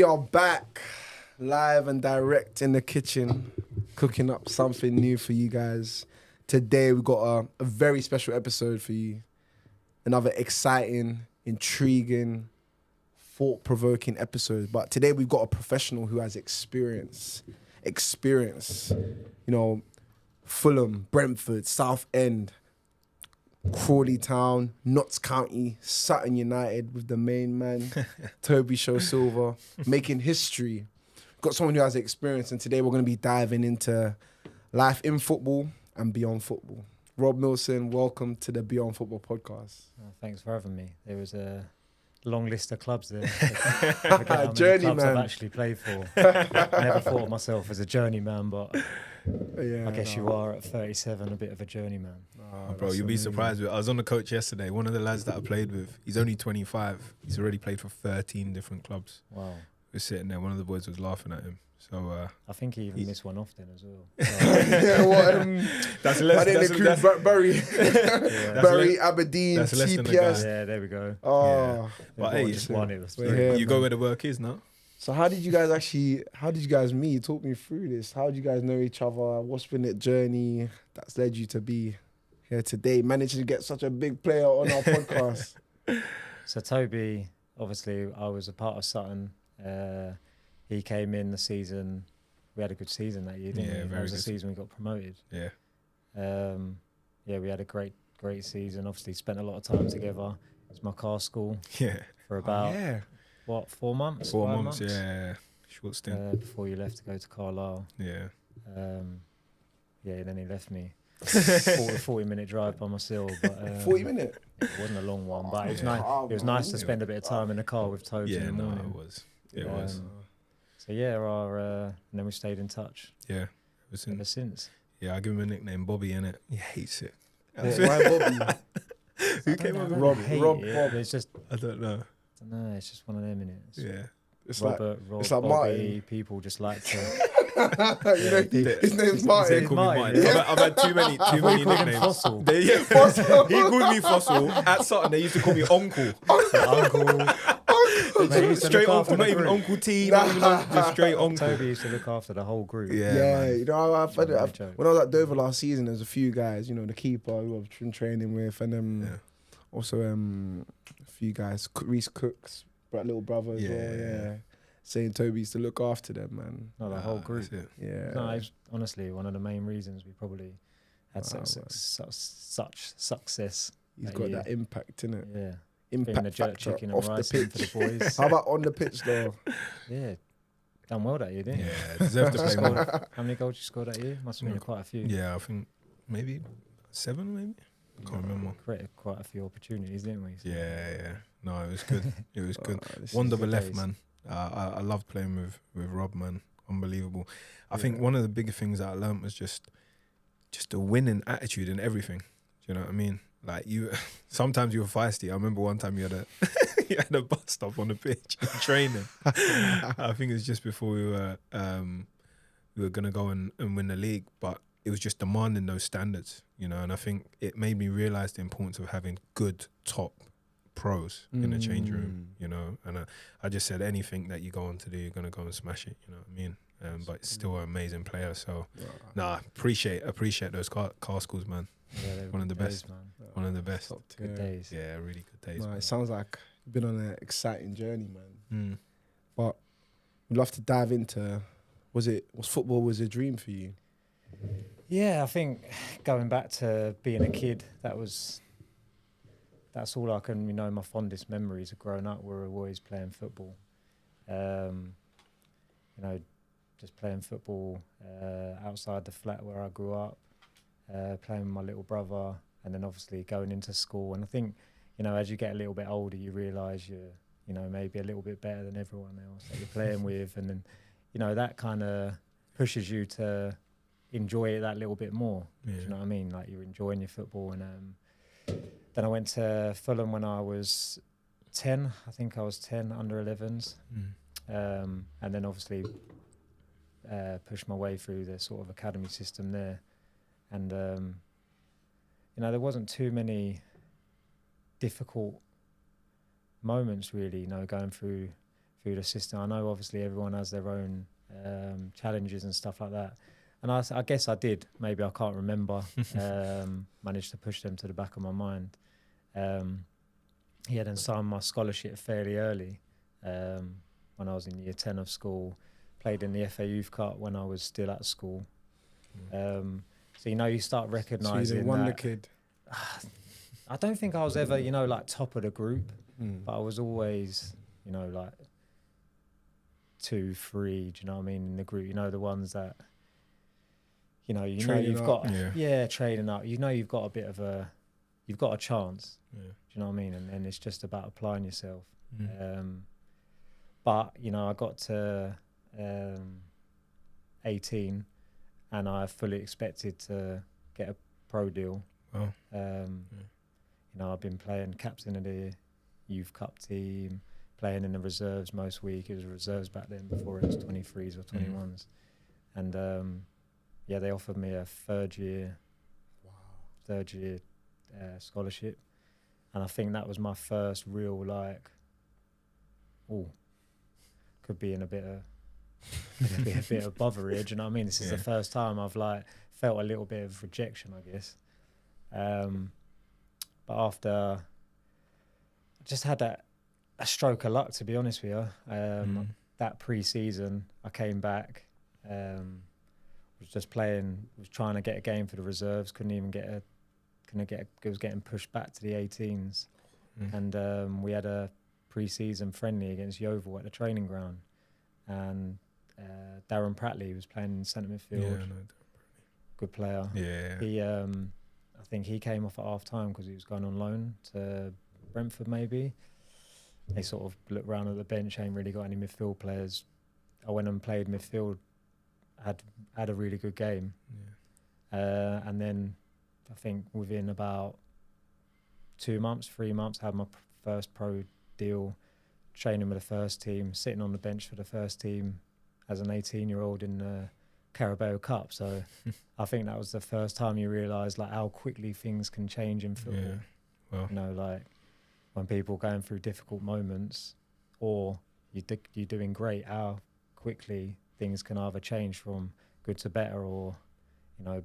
We are back live and direct in the kitchen, cooking up something new for you guys. Today we've got a very special episode for you. Another exciting, intriguing, thought-provoking episode. But today we've got a professional who has experience. You know, Fulham, Brentford, Southend, Crawley Town, Notts County, Sutton United with the main man, Toby Silver, making history. Got someone who has experience, and today we're going to be diving into life in football and beyond football. Rob Milsom, welcome to the Beyond Football podcast. Thanks for having me. There was a long list of clubs there. Journeyman. I've actually played for. Never thought of myself as a journeyman, but Yeah, I guess you are at 37, a bit of a journeyman. Bro, you'll be surprised. I was on the coach yesterday. One of the lads that I played with, he's only 25. He's already played for 13 different clubs. Wow. We're sitting there. One of the boys was laughing at him. So I think he even missed one off then as well. yeah, what? that's less. Bury, Bury, Aberdeen, that's less than the TPS. guy. Yeah, there we go. Oh, But hey, just won it. Was here, go man. where the work is now. So how did you guys meet? Talk me through this. How did you guys know each other? What's been the journey that's led you to be here today, managing to get such a big player on our podcast? So Toby, obviously, I was a part of Sutton. He came in the season. We had a good season that year, didn't we? That was the season we got promoted. Yeah. Yeah, we had a great season. Obviously, spent a lot of time together. It was my car school. Yeah. For about yeah. what, 4 months? 4 5 months. Yeah. Short stint. Before you left to go to Carlisle. Yeah. Yeah, then he left me. 40-minute drive by myself. But, 40 minutes? It wasn't a long one, but it was nice. It was nice to spend a bit of time in the car with Toby in the morning. It was. It was. So yeah, and then we stayed in touch. Yeah. Ever since. Yeah, I give him a nickname, Bobby, innit? He hates it. Why Bobby? Who came up with Rob? Bob. Bob. It's just, I don't know. it's just one of them, innit? Yeah. It's Robert, like, Rob, it's like Bobby, Martin. People just like to. You know, his name's Martin. They call me Martin. Yeah. I've had too many called him nicknames. Fossil. Fossil. He called me Fossil. At Sutton, they used to call me Uncle. Uncle. Mate, he used to Straight look Uncle, after not the even group. Uncle T, not even just straight Uncle. Toby used to look after the whole group. Yeah, Yeah, man. you know, I've When I was at Dover last season, there was a few guys, you know, the keeper who I've been training with, and also a few guys, Reese Cooks, little brother as well. Yeah, saying Toby used to look after them, man. No, the whole group. That's it. Yeah, No, it's honestly one of the main reasons we probably had Wow, such success. he's that got year. that impact in it. Yeah. Impact Being a jerk factor chicken off and the rising pitch. for the boys. How about on the pitch though? Yeah. Done well that year, didn't you? Yeah, deserved to play more. How many goals you scored that year? Must have been quite a few. Yeah, I think maybe 7, maybe? I can't remember. Created quite a few opportunities, didn't we? So Yeah. No, it was good. It was good. This One is double good left, days. man. I loved playing with Rob, man. Unbelievable. I think one of the bigger things that I learned was just a winning attitude in everything. Do you know what I mean? Like sometimes you were feisty. I remember one time you had a bus stop on the pitch training. I think it was just before we were gonna go and win the league, but it was just demanding those standards, you know. And I think it made me realise the importance of having good top pros in the change room, you know. And I just said anything that you go on to do, you're gonna go and smash it. You know what I mean? But it's still an amazing player. So appreciate those car schools, man. yeah, they were One of the good best. days, man. One of the best. Good days. Yeah, really good days. No, man. it sounds like you've been on an exciting journey, man. Mm. But we'd love to dive into, was football was a dream for you? Yeah, I think going back to being a kid, that's all I can, my fondest memories of growing up were always playing football. Just playing football outside the flat where I grew up, playing with my little brother, and then obviously going into school. And I think, as you get a little bit older, you realise you're, maybe a little bit better than everyone else that you're playing with. And then, that kind of pushes you to enjoy it that little bit more. Yeah. Do you know what I mean? Like, you're enjoying your football. And then I went to Fulham when I was 10. I think I was 10, under 11s. And then obviously pushed my way through the sort of academy system there. And, there wasn't too many difficult moments really, going through through the system. I know obviously everyone has their own challenges and stuff like that. And I guess I did. Maybe I can't remember. Managed to push them to the back of my mind. Then signed my scholarship fairly early when I was in year 10 of school. Played in the FA Youth Cup when I was still at school. So, you start recognising So he's a wonder kid. I don't think I was ever, like top of the group, but I was always, like 2, 3, do you know what I mean, in the group, the ones that, Training you've up. got, training up, you've got a bit of you've got a chance, Yeah. do you know what I mean? And then it's just about applying yourself. But, I got to 18 and I fully expected to get a pro deal. Wow. I've been playing captain of the youth cup team, playing in the reserves most week. It was reserves back then before it was 23s or 21s. And they offered me a third year scholarship. And I think that was my first real could be in a bit of bother here, do you know what I mean? This is the first time I've felt a little bit of rejection, I guess. But after, I just had a stroke of luck, to be honest with you. That pre-season, I came back, was just playing, was trying to get a game for the reserves, it was getting pushed back to the 18s. And we had a pre-season friendly against Yeovil at the training ground. And Darren Pratley was playing in centre midfield. Good player. Yeah. He, I think he came off at half time because he was going on loan to Brentford maybe. They sort of looked around at the bench, ain't really got any midfield players. I went and played midfield, had a really good game. And then I think within about 2 months, 3 months, I had my first pro deal, training with the first team, sitting on the bench for the first team as an 18-year-old in the Carabao Cup. So I think that was the first time you realise how quickly things can change in football. Well. When people are going through difficult moments or you're doing great, how quickly things can either change from good to better or,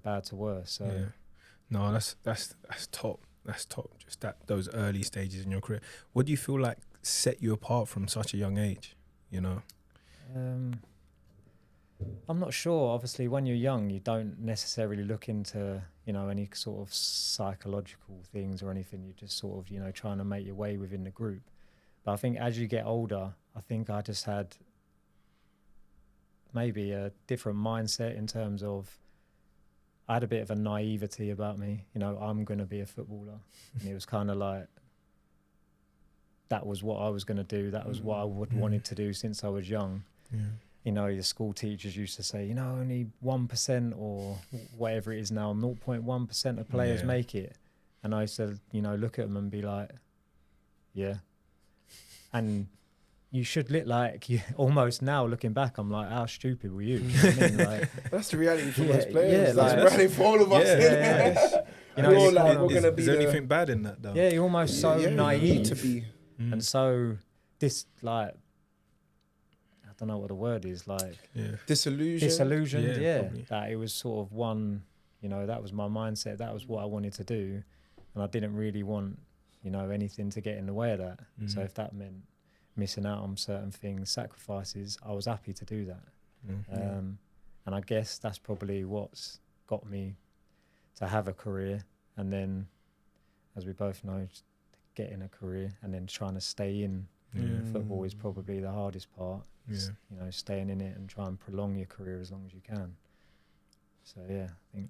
bad to worse. So no, that's top. That's top. Just those early stages in your career. What do you feel like set you apart from such a young age? I'm not sure. Obviously, when you're young, you don't necessarily look into, any sort of psychological things or anything. You're just sort of, trying to make your way within the group. But I think as you get older, I think I just had maybe a different mindset in terms of I had a bit of a naivety about me. I'm going to be a footballer. And it was kind of that was what I was going to do. That was what I wanted to do since I was young. The school teachers used to say, only 1% or whatever it is now, 0.1% of players make it. And I said, look at them and be like, yeah. And you should look like you almost now looking back, I'm like, how stupid were you? You know what I mean? That's the reality for most players. Yeah, that's the reality for all of us. We're gonna be. Is there anything bad in that though? Yeah, you're almost so naive to be, and so I don't know what the word is disillusioned. Yeah, that it was sort of one. That was my mindset. That was what I wanted to do, and I didn't really want anything to get in the way of that. So if that meant missing out on certain things, sacrifices, I was happy to do that. And I guess that's probably what's got me to have a career. And then, as we both know, getting a career and then trying to stay in football is probably the hardest part. Staying in it and try and prolong your career as long as you can. So I think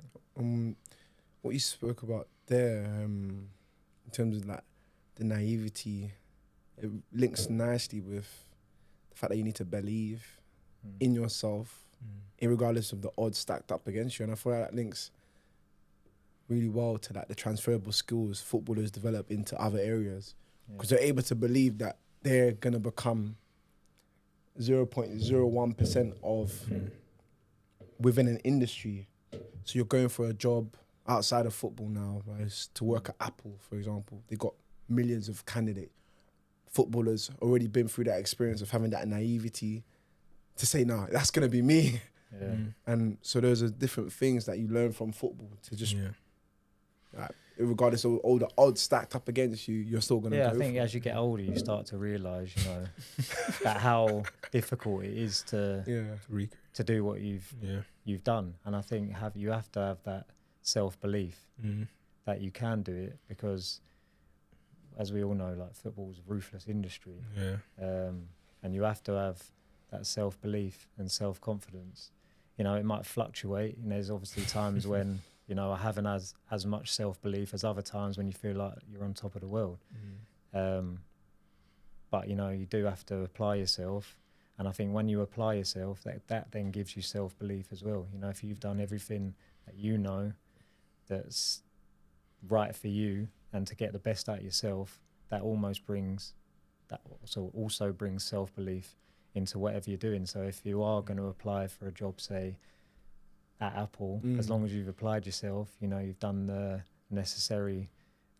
what you spoke about there, in terms of the naivety, it links nicely with the fact that you need to believe in yourself, regardless of the odds stacked up against you. And I feel like that links really well to the transferable skills footballers develop into other areas, because they're able to believe that they're going to become 0.01% of within an industry. So you're going for a job outside of football now, right? To work at Apple, for example. They got millions of candidates. footballers already been through that experience of having that naivety to say, no, that's going to be me. Yeah. And so those are different things that you learn from football to just, like, regardless of all the odds stacked up against you, you're still going to go I think for as you get older, you start to realise, you know, that how difficult it is to do what you've done. And I think you have to have that self-belief that you can do it, because as we all know, like, football's a ruthless industry. And you have to have that self-belief and self-confidence. You know, it might fluctuate, and there's obviously times when, you know, I haven't as much self-belief as other times when you feel like you're on top of the world. But, you know, you do have to apply yourself. And I think when you apply yourself, that then gives you self-belief as well. You know, if you've done everything that you know that's right for you, and to get the best out of yourself, that also brings self-belief into whatever you're doing. So if you are going to apply for a job, say, at Apple, as long as you've applied yourself, you know, you've done the necessary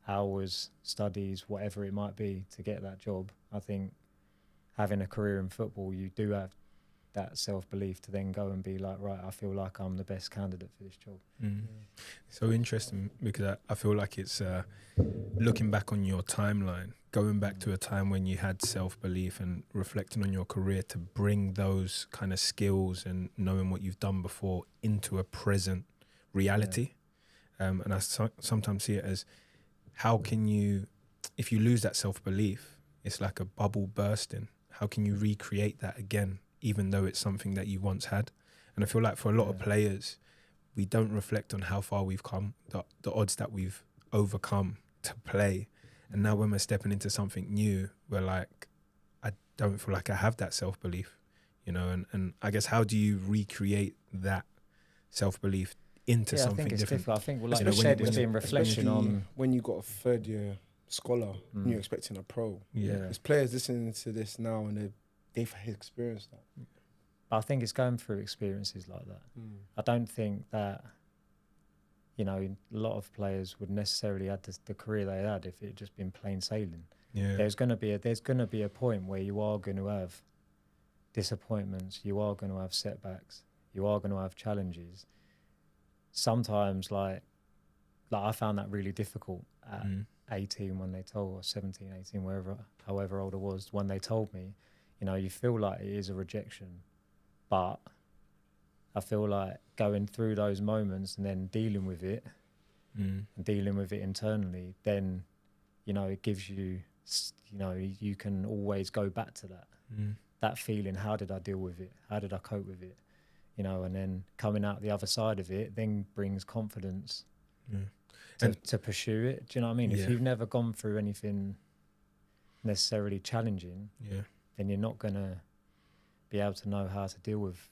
hours, studies, whatever it might be to get that job. I think having a career in football, you do have that self-belief to then go and be like, right, I feel like I'm the best candidate for this job. So interesting, because I feel like it's looking back on your timeline, going back to a time when you had self-belief and reflecting on your career to bring those kind of skills and knowing what you've done before into a present reality. And I sometimes see it as, how can you, if you lose that self-belief, it's like a bubble bursting. How can you recreate that again, even though it's something that you once had? And I feel like for a lot of players, we don't reflect on how far we've come, the odds that we've overcome to play. And now when we're stepping into something new, we're like, I don't feel like I have that self-belief, you know? And I guess, how do you recreate that self-belief into something I think it's different? difficult. I think, like you said, it's been reflection on... When you got a third-year scholar and you're expecting a pro. There's players listening to this now and they've experienced that. I think it's going through experiences like that. I don't think that, you know, a lot of players would necessarily have the career they had if it had just been plain sailing. There's going to be a point where you are going to have disappointments, you are going to have setbacks, you are going to have challenges. Sometimes, like I found that really difficult at 18 when they told, or 17, 18, however old I was, when they told me, you know, you feel like it is a rejection, but I feel like going through those moments and then dealing with it and dealing with it internally, then, you know, it gives you, you know, you can always go back to that feeling. How did I deal with it? How did I cope with it? You know, and then coming out the other side of it then brings confidence to pursue it. Do you know what I mean? If you've never gone through anything necessarily challenging, then you're not going to be able to know how to deal with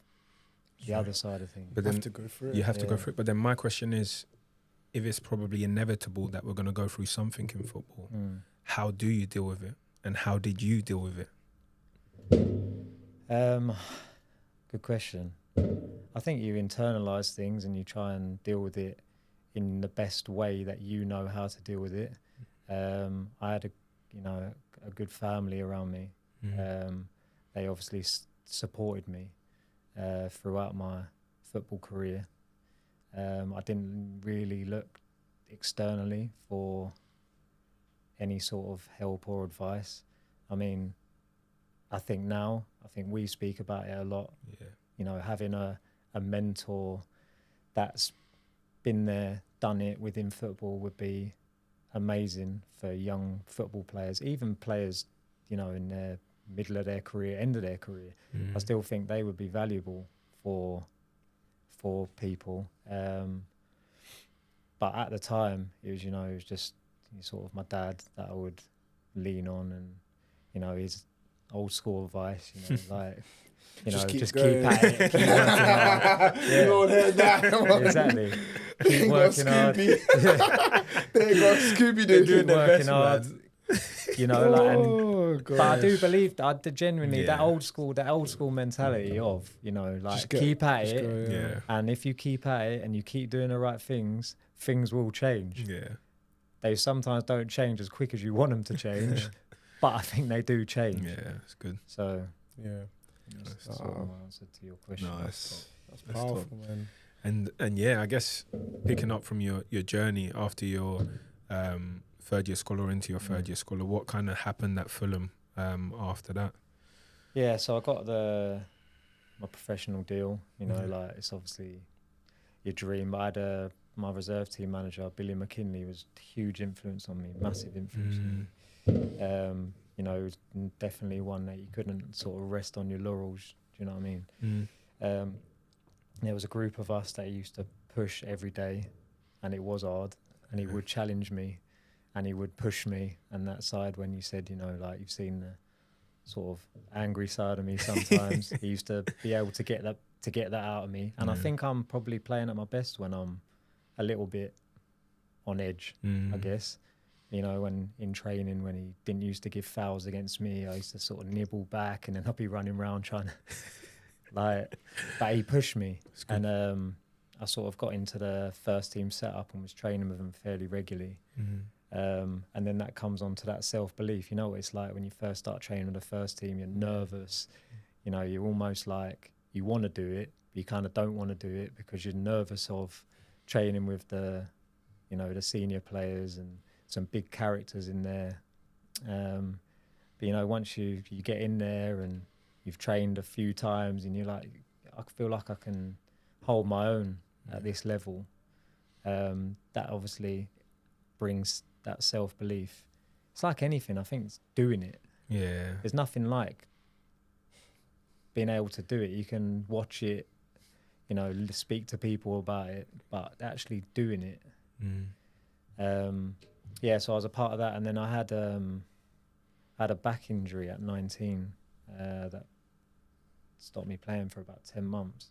the other side of things. But you have to go through it. You have to go through it. But then my question is, if it's probably inevitable that we're going to go through something in football, how do you deal with it? And how did you deal with it? Good question. I think you internalize things and you try and deal with it in the best way that you know how to deal with it. I had a good family around me. They obviously supported me throughout my football career. I didn't really look externally for any sort of help or advice. I mean, I think we speak about it a lot. You know, having a mentor that's been there, done it within football would be amazing for young football players, even players, you know, in their middle of their career, end of their career. I still think they would be valuable for people. But at the time, it was just sort of my dad that I would lean on, and, you know, his old school advice, you know, like, you know, just keep at it, keep working hard. You all heard that. Exactly. Keep working hard. There you go, Scooby Doo doing Keep working hard. You know, but I do believe that genuinely that old school mentality of, you know, like, keep at it. And if you keep at it and you keep doing the right things will change. They sometimes don't change as quick as you want them to change, but I think they do change. Yeah, it's good. So Yeah. that's sort of my answer to your question. No, That's That's powerful, man. And yeah, I guess picking up from your journey after your third year scholar into your third year scholar, what kind of happened at Fulham after that? Yeah, so I got my professional deal. You know, like it's obviously your dream. But I had my reserve team manager, Billy McKinley, was a huge influence on me, massive influence on me. You know, he was definitely one that you couldn't sort of rest on your laurels. Do you know what I mean? There was a group of us that used to push every day, and it was hard, and he would challenge me, and he would push me. And that side, when you said, you know, like you've seen the sort of angry side of me sometimes, he used to be able to get that out of me. And I think I'm probably playing at my best when I'm a little bit on edge, I guess. You know, when in training, when he didn't used to give fouls against me, I used to sort of nibble back, and then I'd be running around trying to like, but he pushed me, and I sort of got into the first team setup and was training with him fairly regularly. And then that comes on to that self-belief. You know what it's like when you first start training with the first team, you're nervous, you know, you're almost like you want to do it, but you kind of don't want to do it because you're nervous of training with the, you know, the senior players and some big characters in there. But, you know, once you get in there and you've trained a few times and you're like, I feel like I can hold my own at this level. That obviously brings that self-belief. It's like anything, I think it's doing it. Yeah. There's nothing like being able to do it. You can watch it, you know, speak to people about it, but actually doing it. Yeah, so I was a part of that, and then I had a back injury at 19 that stopped me playing for about 10 months,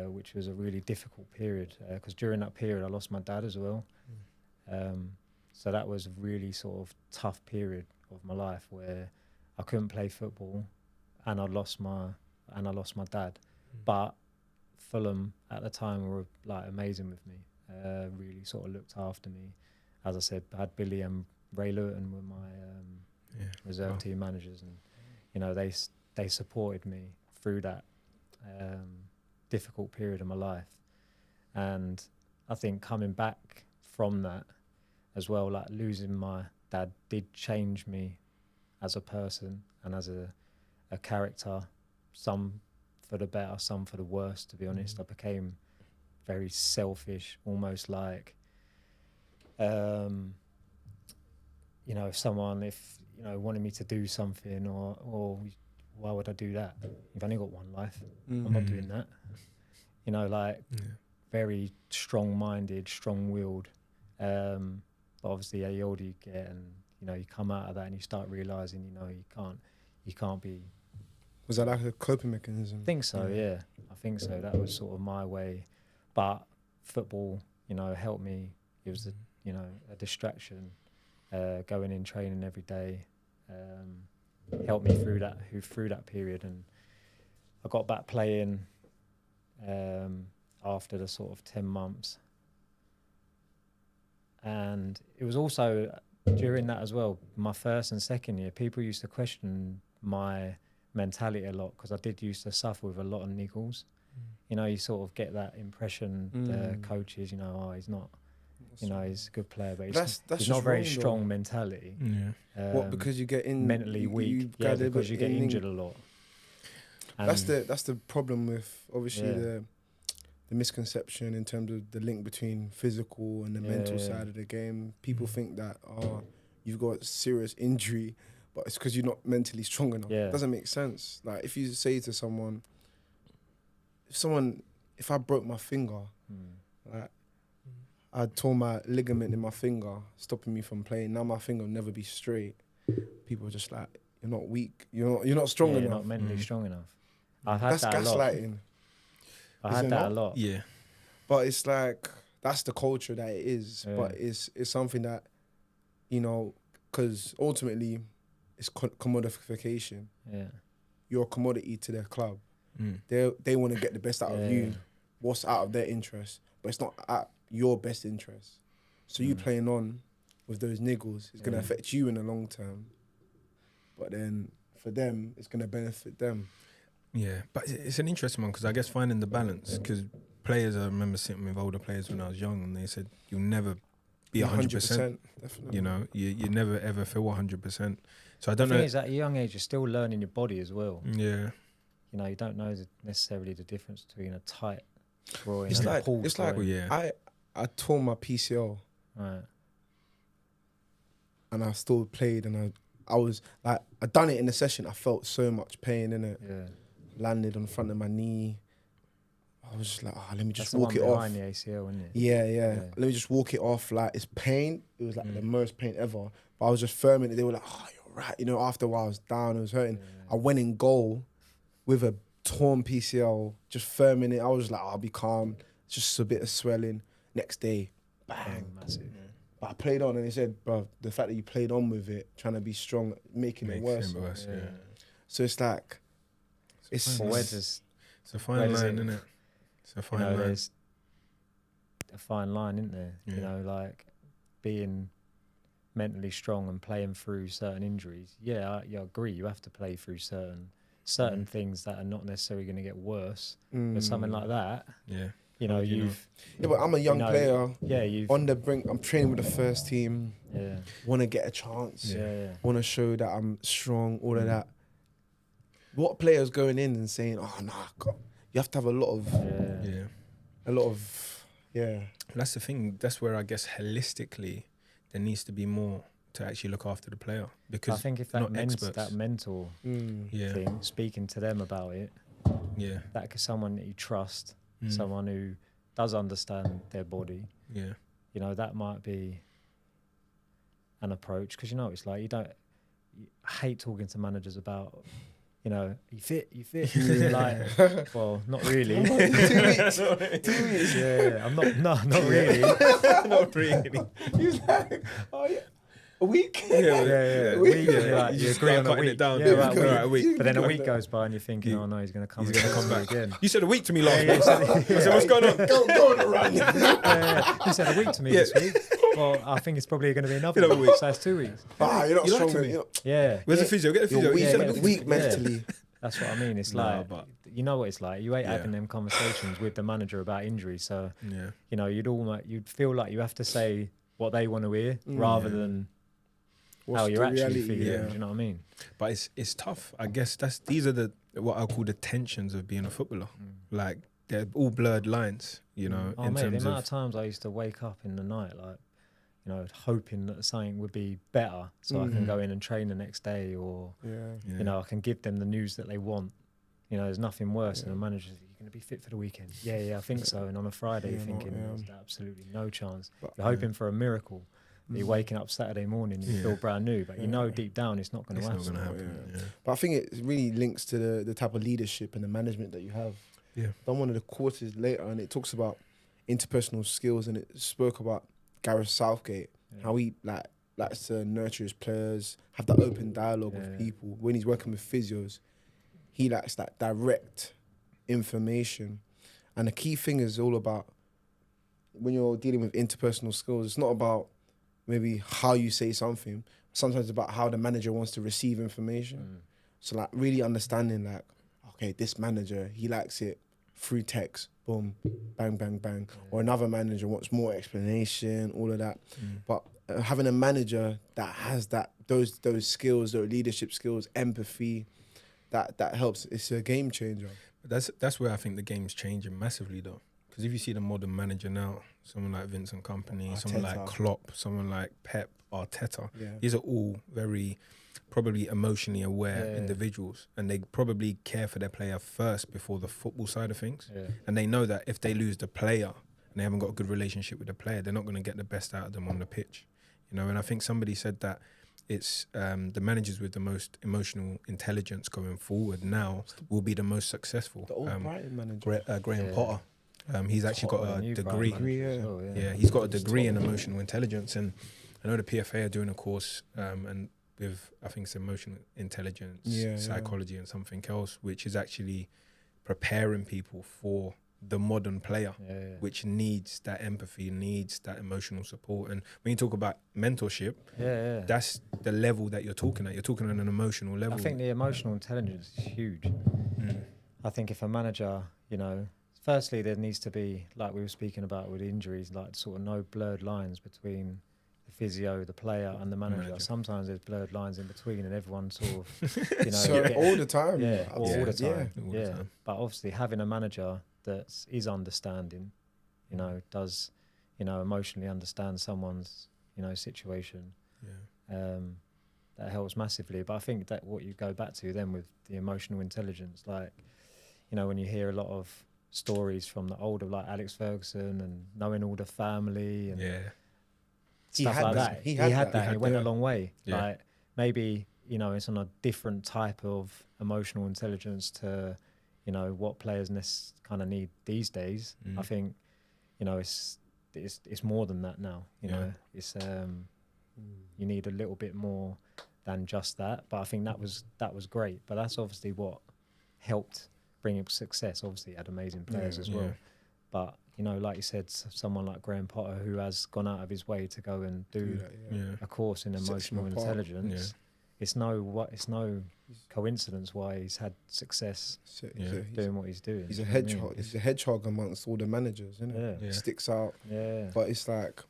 which was a really difficult period because during that period I lost my dad as well. So that was a really sort of tough period of my life where I couldn't play football and I lost my dad. But Fulham at the time were like amazing with me, really sort of looked after me. As I said, I had Billy and Ray Lewton were my reserve team managers, and you know they supported me through that difficult period of my life. And I think coming back from that as well, like losing my dad did change me as a person and as a character, some for the better, some for the worse, to be honest. I became very selfish, almost like you know, if someone wanted me to do something or why would I do that? You've only got one life. I'm not doing that. You know, like very strong-minded, strong-willed. But obviously, the older you get, and you know, you come out of that and you start realizing, you know, you can't be. Was that like a coping mechanism? I think so. Yeah, I think so. That was sort of my way. But football, you know, helped me. It was a distraction. Going in training every day helped me through that period, and I got back playing after the sort of 10 months. And it was also during that as well, my first and second year, people used to question my mentality a lot because I did used to suffer with a lot of niggles. You know, you sort of get that impression, the coaches, you know, he's not, you know, he's a good player, but he's not very strong mentality. What, because you get mentally weak? Yeah, because you get injured a lot. And that's the problem with obviously the misconception in terms of the link between physical and the mental side of the game. People think that you've got serious injury, but it's because you're not mentally strong enough. It doesn't make sense. Like if you say to someone, if I broke my finger, like I tore my ligament in my finger, stopping me from playing. Now my finger will never be straight. People are just like, you're not weak. You're not strong enough. You're not mentally strong enough. I've had That's that gaslighting. I had that a lot. Yeah. But it's like, that's the culture that it is. Yeah. But it's something that, you know, because ultimately it's commodification. Yeah. You're a commodity to their club. They want to get the best out of you. What's out of their interest. But it's not at your best interest. So you playing on with those niggles. It's gonna affect you in the long term, but then for them, it's gonna benefit them. Yeah, but it's an interesting one because I guess finding the balance, because players, I remember sitting with older players when I was young and they said you'll never be 100%. Definitely. You know, you never ever feel 100%. So I don't The know. thing is, at a young age, you're still learning your body as well. Yeah. You know, you don't know necessarily the difference between a tight groin It's and like a pulled groin. Well, yeah. I tore my PCL Right. and I still played, and I was like, I done it in the session. I felt so much pain in it. Yeah. Landed on the front of my knee. I was just like, let me just That's walk the it one off. behind the ACL, isn't it? Yeah. Let me just walk it off. Like, it's pain. It was like the most pain ever. But I was just firm in it. They were like, you're right. You know, after a while I was down, it was hurting. I went in goal with a torn PCL, just firm in it. I was like, I'll be calm. Just a bit of swelling. Next day, bang. Massive. But I played on, and they said, bro, the fact that you played on with it, trying to be strong, making it worse. Yeah. So it's like, But where does It's a fine does line, it- isn't it? It's a fine you know, line. there's a fine line, isn't there? Yeah. You know, like being mentally strong and playing through certain injuries. Yeah, I agree. You have to play through certain things that are not necessarily going to get worse. But something like that, Yeah. you know, you know? Yeah, but I'm a young you know, player. Yeah, you've. On the brink, I'm training with the first team. Yeah. Want to get a chance. Yeah. Want to show that I'm strong. All of that. What players going in and saying, "Oh no, God," you have to have a lot of, yeah. That's the thing. That's where I guess holistically there needs to be more to actually look after the player, because I think if not that experts. mentor Yeah. thing, speaking to them about it, Yeah. that could someone that you trust, someone who does understand their body, Yeah. you know, that might be an approach. Because, you know, it's like I hate talking to managers about, you know, you fit. Like, well, not really. 2 weeks. 2 weeks. Yeah, I'm not really. Not really. He's like, oh yeah, a week. Yeah. A A week. week, you're like, You you just agree start on a cutting week. it down. Yeah, Yeah, right, right, a week. But then a week goes by and you're thinking, Yeah. oh no, he's going to come He's gonna come back again. You said a week to me last Yeah, week. yeah, I said, what's going on? Go on a run. He said a week to me this week. Well, I think it's probably going to be another Another week. week. So that's 2 weeks. You're not You lied strong. to me. You're not, Yeah. Where's the physio? Get the physio. you're You weak, said a yeah, week. weak mentally. That's what I mean. It's Nah, like, but- you know what it's like. You ain't Yeah. having them conversations with the manager about injury. So, Yeah. you know, you'd feel like you have to say what they want to hear rather than What's how the you're actually reality? feeling. Yeah. Do you know what I mean? But it's tough. I guess these are what I call the tensions of being a footballer. Like, they're all blurred lines, you know, Oh, in mate, the terms amount of of times I used to wake up in the night, like, you know, hoping that something would be better so I can go in and train the next day, or, Yeah. you know, I can give them the news that they want. You know, there's nothing worse than a manager. You're going to be fit for the weekend. Yeah, I think so. And on a Friday, you're thinking there's absolutely no chance. You're hoping for a miracle. You're waking up Saturday morning, you feel brand new, but you know deep down it's not going to it's not happen. going to happen. Yeah. But I think it really links to the type of leadership and the management that you have. Yeah. Done one of the courses later, and it talks about interpersonal skills, and it spoke about Gareth Southgate, how he likes to nurture his players, have that open dialogue with people. When he's working with physios, he likes that direct information. And the key thing is all about, when you're dealing with interpersonal skills, it's not about maybe how you say something. Sometimes it's about how the manager wants to receive information. So like really understanding, like, okay, this manager, he likes it through text, boom, bang, bang, bang. Or another manager wants more explanation, all of that. But having a manager that has those skills, those leadership skills, empathy, that helps. It's a game changer. That's where I think the game's changing massively, though. Because if you see the modern manager now, someone like Vincent Kompany, someone like Arteta. Klopp, someone like Pep, Arteta, Yeah. these are all very probably emotionally aware individuals, and they probably care for their player first before the football side of things. Yeah. And they know that if they lose the player and they haven't got a good relationship with the player, they're not going to get the best out of them on the pitch. You know, and I think somebody said that it's the managers with the most emotional intelligence going forward now will be the most successful. The old Brighton manager. Graham Potter. He's actually got a degree. He's got a degree in emotional intelligence, and I know the PFA are doing a course, and with I think it's emotional intelligence, psychology, and something else, which is actually preparing people for the modern player, Yeah, yeah. which needs that empathy, needs that emotional support. And when you talk about mentorship, Yeah. that's the level that you're talking at. You're talking on an emotional level. I think the emotional intelligence is huge. Mm. I think if a manager, you know, firstly, there needs to be, like we were speaking about with injuries, like sort of no blurred lines between the physio, the player, and the manager. Sometimes there's blurred lines in between, and everyone sort of, you know, So all the time. yeah, all the time, all the yeah. time. But obviously, having a manager that is understanding, you know, does, you know, emotionally understand someone's, you know, situation. Yeah. That helps massively. But I think that what you go back to then with the emotional intelligence, like, you know, when you hear a lot of stories from the older, like Alex Ferguson, and knowing all the family and stuff like that. He had that. It went a long way. Yeah. Like maybe, you know, it's on a different type of emotional intelligence to, you know, what players kind of need these days. I think, you know, it's more than that now. You know, it's you need a little bit more than just that. But I think that was great. But that's obviously what helped bring up success. Obviously, he had amazing players as well. But you know, like you said, someone like Graham Potter, who has gone out of his way to go and do a course in emotional intelligence. It's no coincidence why he's had success doing what he's doing. He's a hedgehog. He's a hedgehog amongst all the managers, isn't it? Yeah. He sticks out. Yeah. But it's like,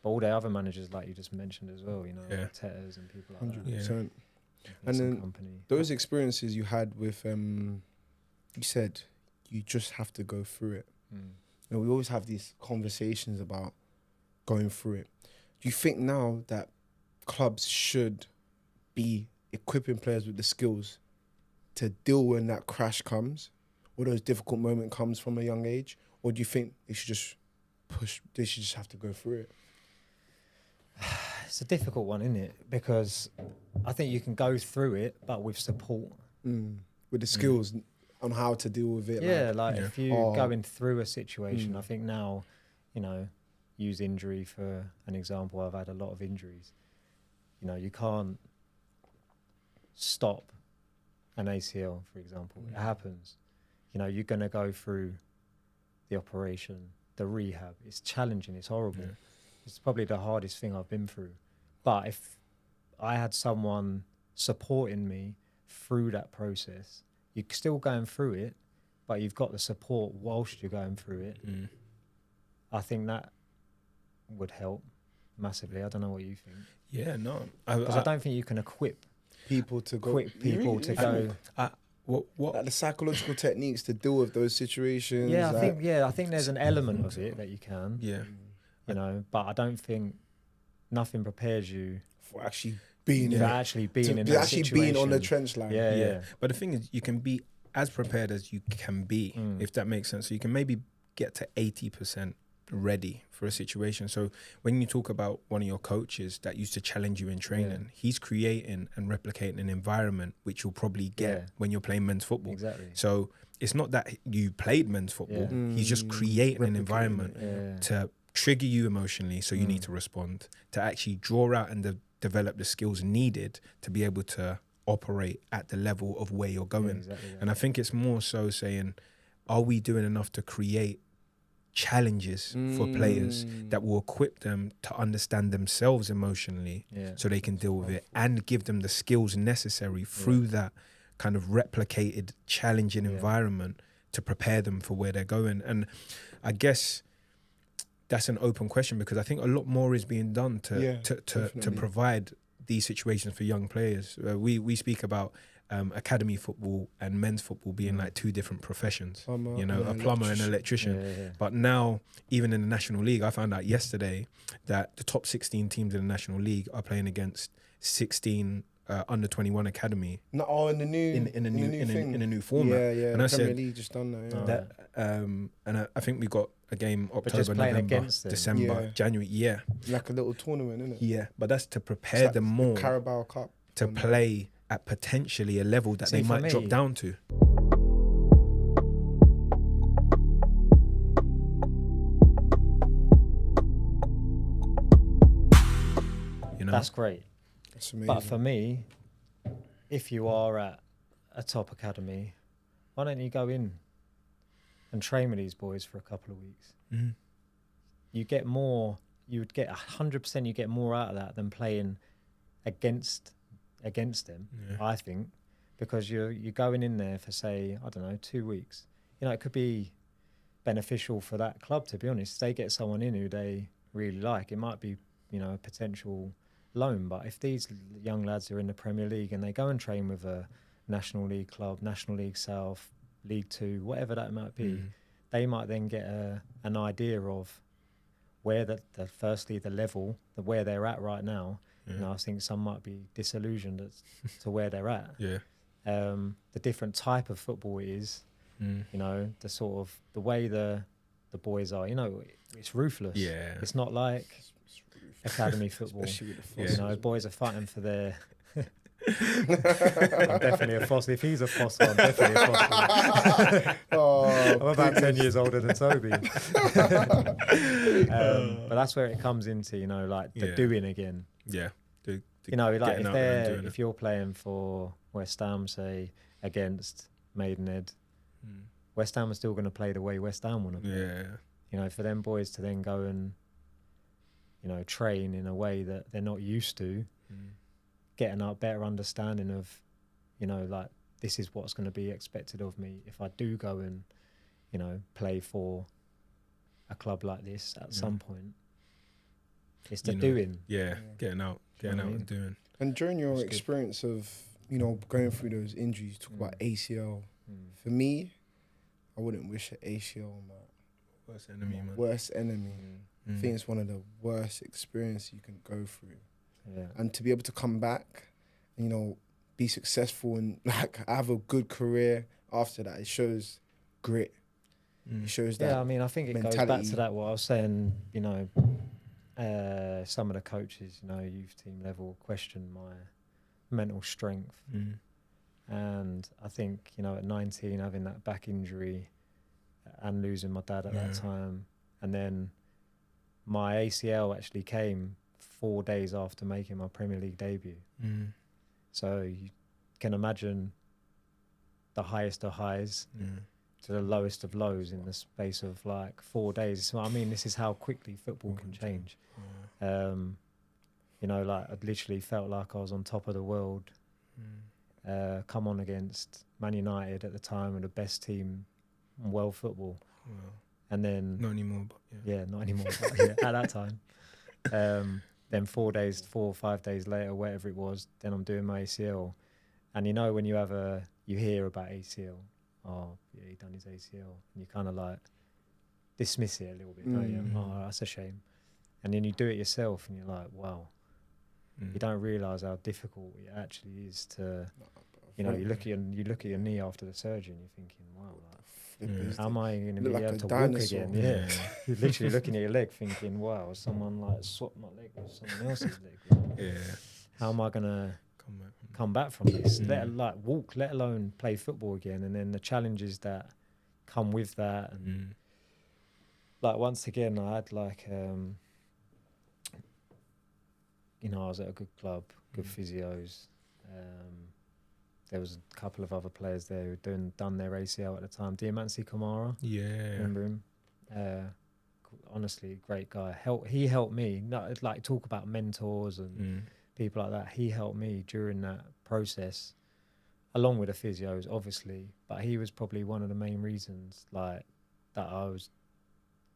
but all the other managers, like you just mentioned as well, you know, like Tetters and people like 100%. that. And then those experiences you had with, you said you just have to go through it. You know, we always have these conversations about going through it. Do you think now that clubs should be equipping players with the skills to deal when that crash comes or those difficult moment comes from a young age? Or do you think they should just have to go through it? It's a difficult one, isn't it? Because I think you can go through it, but with support. With the skills on how to deal with it. Yeah, like if you're going through a situation, I think now, you know, use injury for an example. I've had a lot of injuries. You know, you can't stop an ACL, for example. It happens. You know, you're going to go through the operation, the rehab. It's challenging. It's horrible. It's probably the hardest thing I've been through. But if I had someone supporting me through that process, you're still going through it, but you've got the support whilst you're going through it. I think that would help massively. I don't know what you think. Yeah, no. Because I don't think you can equip people to go. What like the psychological techniques to deal with those situations. Yeah, I think there's an element of it that you can. Yeah. You know, but I don't think nothing prepares you for actually being in that situation. Being on the trench line. Yeah. But the thing is, you can be as prepared as you can be, if that makes sense. So you can maybe get to 80% ready for a situation. So when you talk about one of your coaches that used to challenge you in training, he's creating and replicating an environment which you'll probably get when you're playing men's football. Exactly. So it's not that you played men's football. He's just creating an environment to trigger you emotionally, so you need to respond, to actually draw out and develop the skills needed to be able to operate at the level of where you're going. And I think it's more so saying, are we doing enough to create challenges for players that will equip them to understand themselves emotionally so they can deal with it, and give them the skills necessary through that kind of replicated challenging environment to prepare them for where they're going. And I guess that's an open question, because I think a lot more is being done to provide these situations for young players. We speak about academy football and men's football being like two different professions, you know, a plumber and an electrician. But now, even in the National League, I found out yesterday that the top 16 teams in the National League are playing against 16 under 21 academy. No, in the new format. Yeah. And I Premier said League just done that. that, and I think we got a game October, playing November, against them. December, January. Yeah, like a little tournament, isn't it? Yeah, but that's to prepare them more the Carabao Cup to play at potentially a level that they might drop down to. You know, that's great. That's amazing. But for me, if you are at a top academy, why don't you go in and train with these boys for a couple of weeks, Mm. you get more. You would get 100%. You get more out of that than playing against them. Yeah. I think, because you're going in there for, say, I don't know, 2 weeks. You know, it could be beneficial for that club, to be honest. They get someone in who they really like. It might be, you know, a potential loan, but if these young lads are in the Premier League and they go and train with a National League club, National League South, League Two, whatever that might be, they might then get an idea of where firstly the level, where they're at right now. Yeah. You know, I think some might be disillusioned to where they're at. Yeah. The different type of football it is. You know, the sort of the way the boys are. You know, it's ruthless. Yeah. It's not like academy football. You know, boys are fighting for their. I'm definitely a fossil. If he's a fossil, I'm definitely a fossil. I'm about 10 years older than Toby. But that's where it comes into, you know, like the doing again. Yeah. You know, like if you're playing for West Ham, say, against Maidenhead, West Ham are still going to play the way West Ham want to play. Yeah. You know, for them boys to then go and, you know, train in a way that they're not used to, getting a better understanding of, you know, like, this is what's going to be expected of me if I do go and, you know, play for a club like this at some point. It's the doing. Yeah, getting out and doing. And during your experience of, you know, going through those injuries, you talk about ACL. For me, I wouldn't wish an ACL on my worst enemy, man. Worst enemy. I think it's one of the worst experiences you can go through. Yeah. And to be able to come back and, you know, be successful and like have a good career after that, it shows grit. It shows that. Yeah, I mean, I think it goes back to that, what I was saying, you know, some of the coaches, you know, youth team level, question my mental strength. And I think, you know, at 19, having that back injury and losing my dad at that time, and then my ACL actually came 4 days after making my Premier League debut. So you can imagine the highest of highs to the lowest of lows in the space of like 4 days. So I mean, this is how quickly football can change. You know, like I literally felt like I was on top of the world. Come on against Man United at the time, and the best team in world football. And then not anymore, but not anymore. But yeah, at that time. Then 4 or 5 days later, whatever it was, then I'm doing my ACL. And you know, when you hear about ACL, oh yeah, he done his ACL, and you kind of like dismiss it a little bit, don't you? Oh, that's a shame. And then you do it yourself, and you're like, wow. You don't realise how difficult it actually is to, you know, you look at your knee after the surgery, and you're thinking, wow, like, how am I going to be able to walk again? Yeah, you're literally looking at your leg, thinking, wow, someone like swapped my leg with someone else's leg. How am I going to come back from this? Let walk, let alone play football again, and then the challenges that come with that, and like once again, I had like. You know, I was at a good club, good physios. There was a couple of other players there who had done their ACL at the time. Diamansi Kamara, remember him? Honestly, great guy. He helped me. Like talk about mentors and people like that. He helped me during that process, along with the physios, obviously. But he was probably one of the main reasons, like that I was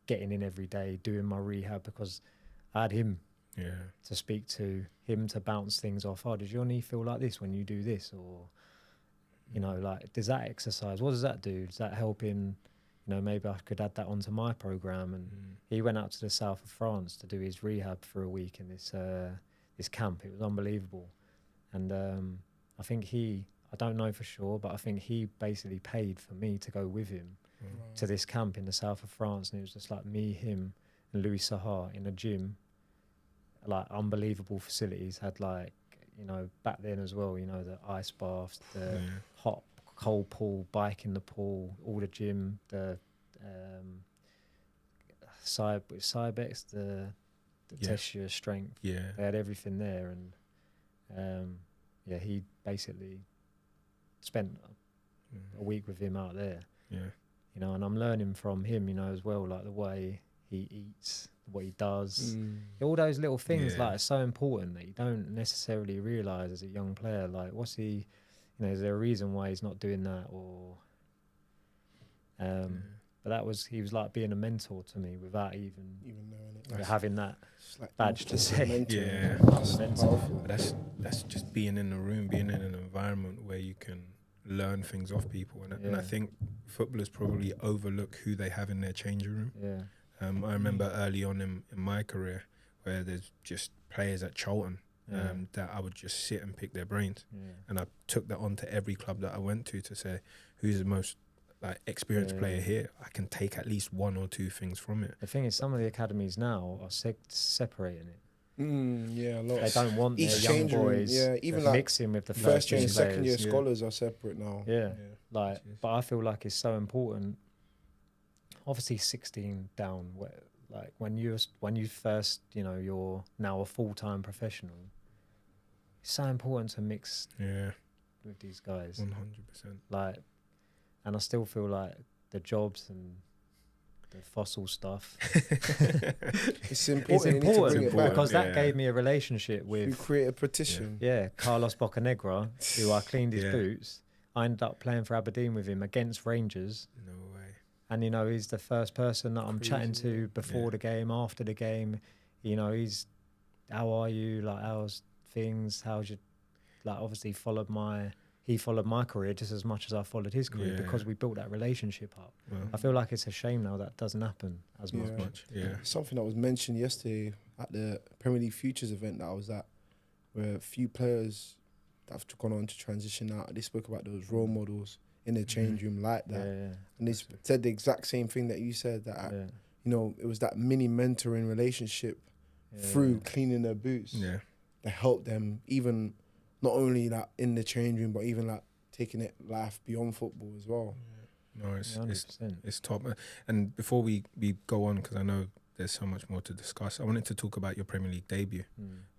getting in every day, doing my rehab, because I had him. To speak to him, to bounce things off. Oh, does your knee feel like this when you do this? Or, you know, like, does that exercise, what does that do? Does that help in, you know, maybe I could add that onto my program. And he went out to the south of France to do his rehab for a week in this camp. It was unbelievable. And I think I don't know for sure, but I think he basically paid for me to go with him to this camp in the south of France. And it was just like me, him, and Louis Sahar in a gym. Like unbelievable facilities, had like, you know, back then as well, you know, the ice baths, the hot cold pool, bike in the pool, all the gym, the Cybex, the test your strength. They had everything there. And he basically spent a week with him out there. you know, and I'm learning from him, you know, as well, like the way he eats, what he does, all those little things. Like, it's so important that you don't necessarily realize as a young player, like, what's he, you know, is there a reason why he's not doing that? Or but he was like being a mentor to me without even knowing it, having that like badge to say. Yeah, that's just being in the room, being in an environment where you can learn things off people, and I think footballers probably overlook who they have in their changing room. I remember early on in my career where there's just players at Charlton that I would just sit and pick their brains, and I took that on to every club that I went to say, who's the most like experienced player here? I can take at least one or two things from it. The thing is, some of the academies now are separating it. A lot. They don't want their young boys even like mixing with the first year and players. second year scholars are separate now. Like, but I feel like it's so important. Obviously 16 down, like when you first, you know, you're now a full-time professional, it's so important to mix with these guys 100%. like, and I still feel like the jobs and the fossil stuff it's important because that gave me a relationship with. You create a petition. Carlos Bocanegra, who I cleaned his boots. I ended up playing for Aberdeen with him against Rangers. No way. And, you know, he's the first person that I'm chatting to before the game, after the game. You know, how are you? Like, how's things? How's your, like, obviously he followed my career just as much as I followed his career because we built that relationship up. I feel like it's a shame now that doesn't happen as much. Something that was mentioned yesterday at the Premier League Futures event that I was at, where a few players that have gone on to transition out, they spoke about those role models in the change room like that. And they said the exact same thing that you said, that, you know, it was that mini mentoring relationship through cleaning their boots that helped them, even not only like in the change room, but even like taking it life beyond football as well. No, it's top. And before we go on, because I know there's so much more to discuss, I wanted to talk about your Premier League debut.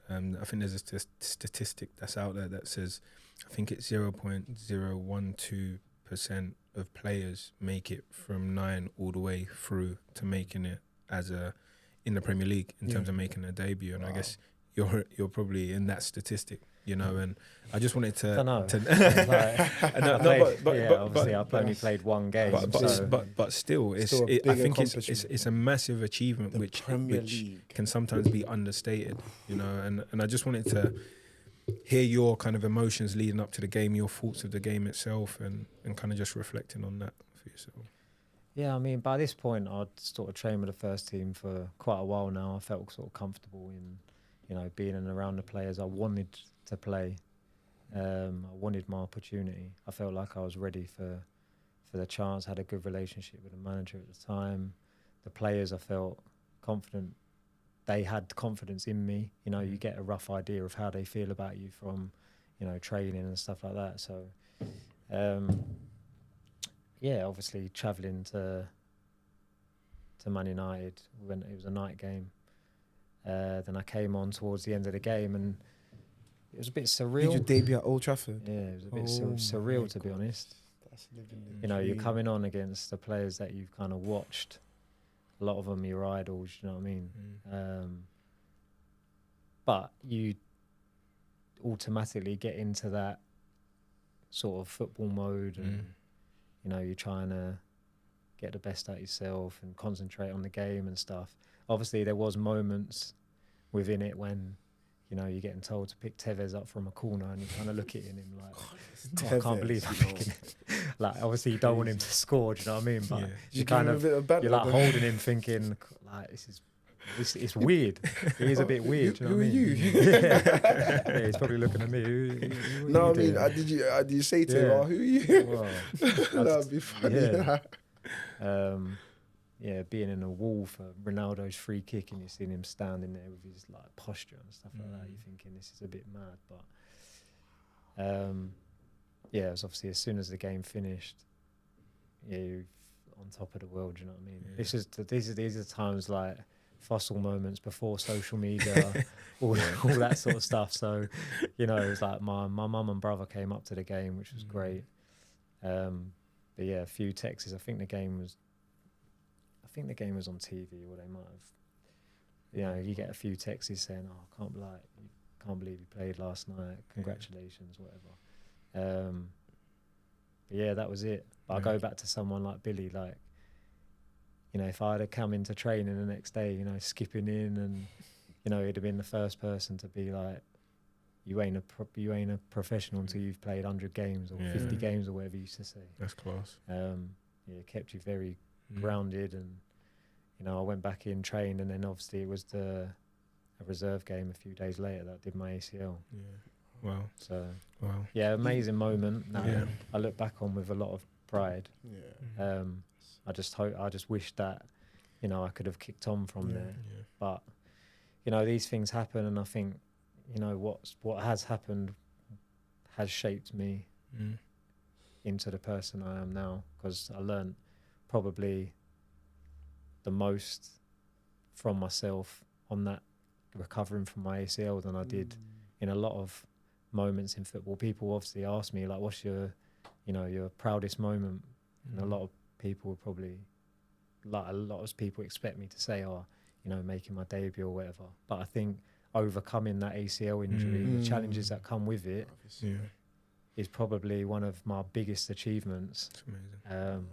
I think there's a statistic that's out there that says, I think it's 0.012% of players make it from 9 all the way through to making it in the Premier League in terms of making a debut. And I guess you're probably in that statistic, you know. And I just wanted to. I don't know. Obviously I've only played one game, but still, I think it's a massive achievement which can sometimes be understated, you know. And I just wanted to hear your kind of emotions leading up to the game, your thoughts of the game itself, and kind of just reflecting on that for yourself. Yeah, I mean, by this point, I'd sort of trained with the first team for quite a while now. I felt sort of comfortable in, you know, being in and around the players I wanted to play. I wanted my opportunity. I felt like I was ready for the chance. I had a good relationship with the manager at the time. The players, I felt confident. They had confidence in me. You know, you get a rough idea of how they feel about you from, you know, training and stuff like that. So, obviously travelling to Man United when it was a night game. Then I came on towards the end of the game, and it was a bit surreal. Did you debut at Old Trafford? Yeah, it was a bit surreal, to be honest. That's living the you know, dream. you're coming on against the players that you've kind of watched. A lot of them are your idols, you know what I mean? But you automatically get into that sort of football mode, and you know, you're trying to get the best out of yourself and concentrate on the game and stuff. Obviously, there was moments within it when, you know, you're getting told to pick Tevez up from a corner, and you kind of look at him like, I can't believe I'm picking him. Like, obviously, you don't want him to score, do you know what I mean? But you kind of, you're like holding him, thinking, like, it's weird. It is a bit weird. Who are you? Yeah, he's probably looking at me. No, I mean, did you say to him, who are you? Well, that'd be funny. Being in a wall for Ronaldo's free kick, and you're seeing him standing there with his like posture and stuff like that. You're thinking this is a bit mad, but it was obviously as soon as the game finished, you're on top of the world. You know what I mean? These are times like fossil moments before social media, all that sort of stuff. So, you know, it was like my mum and brother came up to the game, which was great. But yeah, a few texts. I think the game was on TV, or they might have. You know, you get a few texts saying, "Oh, I can't believe you played last night. Congratulations, whatever." But yeah, that was it. But I go back to someone like Billy, like, you know, if I'd have come into training the next day, you know, skipping in, and you know, he'd have been the first person to be like, you ain't a professional until you've played 100 games or 50 games or whatever you used to say. That's class. Yeah, it kept you very grounded, and you know, I went back in, trained, and then obviously it was a reserve game a few days later that I did my ACL. Yeah. Wow. So wow. Yeah, amazing moment. That I look back on with a lot of pride. Yeah. I just wish that, you know, I could have kicked on from there. Yeah. But you know, these things happen, and I think, you know, what has happened has shaped me into the person I am now, because I learned probably the most from myself on that, recovering from my ACL, than I did in a lot of moments in football. People obviously ask me, like, what's your proudest moment? And a lot of people would probably, like, a lot of people expect me to say, oh, you know, making my debut or whatever. But I think overcoming that ACL injury, the challenges that come with it, is probably one of my biggest achievements. It's amazing.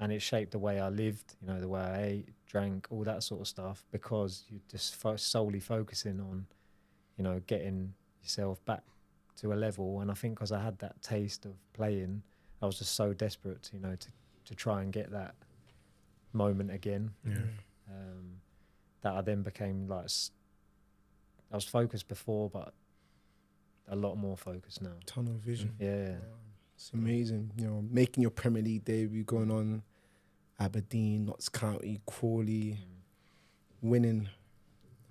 And it shaped the way I lived, you know, the way I ate, drank, all that sort of stuff, because you're just solely focusing on, you know, getting yourself back to a level. And I think because I had that taste of playing, I was just so desperate, you know, to try and get that moment again. That I then became like, I was focused before, but a lot more focused now. Tunnel vision. Yeah. It's amazing, you know, making your Premier League debut, going on Aberdeen, Notts County, Crawley, winning